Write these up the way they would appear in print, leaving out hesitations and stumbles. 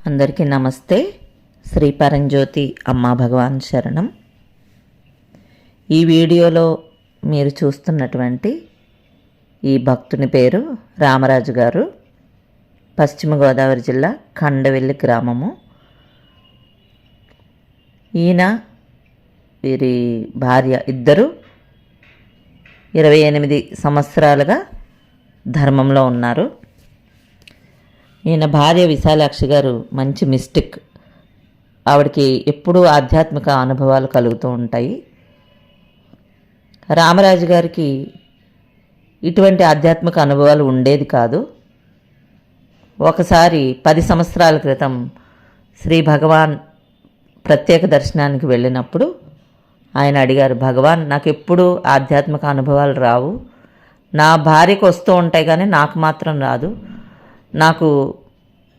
అందరికీ నమస్తే. శ్రీ పరంజ్యోతి అమ్మా భగవాన్ శరణం. ఈ వీడియోలో మీరు చూస్తున్నటువంటి ఈ భక్తుని పేరు రామరాజు గారు. పశ్చిమ గోదావరి జిల్లా కండవెల్లి గ్రామము. ఈయన వీరి భార్య ఇద్దరు 28 సంవత్సరాలుగా ధర్మంలో ఉన్నారు. ఈయన భార్య విశాలాక్షి గారు మంచి మిస్టిక్. ఆవిడకి ఎప్పుడూ ఆధ్యాత్మిక అనుభవాలు కలుగుతూ ఉంటాయి. రామరాజు గారికి ఇటువంటి ఆధ్యాత్మిక అనుభవాలు ఉండేది కాదు. ఒకసారి 10 సంవత్సరాల క్రితం శ్రీ భగవాన్ ప్రత్యేక దర్శనానికి వెళ్ళినప్పుడు ఆయన అడిగారు, భగవాన్ నాకు ఎప్పుడూ ఆధ్యాత్మిక అనుభవాలు రావు, నా భార్యకు వస్తూ ఉంటాయి కానీ నాకు మాత్రం రాదు, నాకు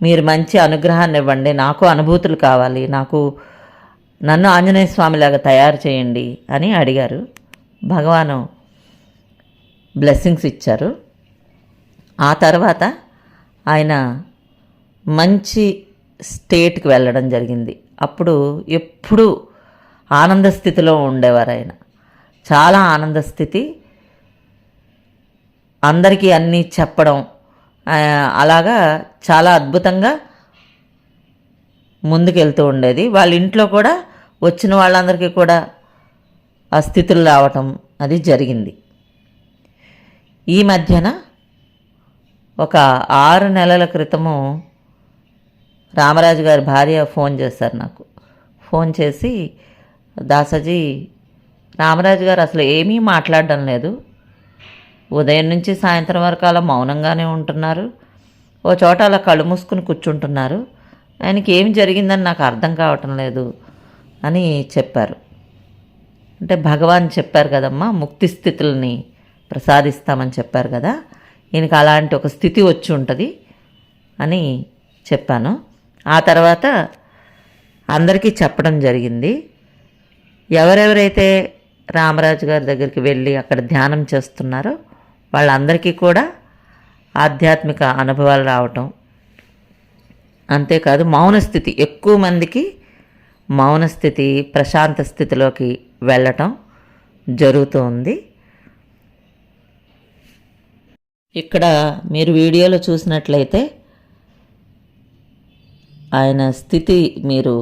మీరు మంచి అనుగ్రహాన్ని ఇవ్వండి, నాకు అనుభూతులు కావాలి, నన్ను ఆంజనేయ స్వామిలాగా తయారు చేయండి అని అడిగారు. భగవాను బ్లెస్సింగ్స్ ఇచ్చారు. ఆ తర్వాత ఆయన మంచి స్టేట్కి వెళ్ళడం జరిగింది. అప్పుడు ఎప్పుడూ ఆనంద స్థితిలో ఉండేవారు ఆయన. చాలా ఆనంద స్థితి, అందరికీ అన్నీ చెప్పడం, అలాగా చాలా అద్భుతంగా ముందుకెళ్తూ ఉండేది. వాళ్ళ ఇంట్లో కూడా వచ్చిన వాళ్ళందరికీ కూడా ఆ స్థితులు రావటం అది జరిగింది. ఈ మధ్యన ఒక 6 నెలల క్రితము రామరాజు గారి భార్య ఫోన్ చేశారు నాకు. ఫోన్ చేసి, దాసాజీ రామరాజు గారు అసలు ఏమీ మాట్లాడడం లేదు, ఉదయం నుంచి సాయంత్రం వరకు అలా మౌనంగానే ఉంటున్నారు, ఓ చోట అలా కళ్ళు మూసుకుని కూర్చుంటున్నారు, ఆయనకి ఏం జరిగిందని నాకు అర్థం కావటం లేదు అని చెప్పారు. అంటే భగవాన్ చెప్పారు కదమ్మా, ముక్తి స్థితుల్ని ప్రసాదిస్తామని చెప్పారు కదా, ఈయనకి అలాంటి ఒక స్థితి వచ్చి ఉంటుంది అని చెప్పాను. ఆ తర్వాత అందరికీ చెప్పడం జరిగింది. ఎవరెవరైతే రామరాజు గారి దగ్గరికి వెళ్ళి అక్కడ ధ్యానం చేస్తున్నారో వాళ్ళందరికీ కూడా ఆధ్యాత్మిక అనుభవాలు రావటం, అంతేకాదు మౌన స్థితి, ఎక్కువ మందికి మౌన స్థితి, ప్రశాంత స్థితిలోకి వెళ్ళటం జరుగుతూ ఉంది. ఇక్కడ మీరు వీడియోలో చూసినట్లయితే ఆయన స్థితి మీరు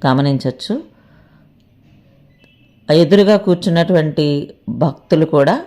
గమనించవచ్చు. ఎదురుగా కూర్చున్నటువంటి భక్తులు కూడా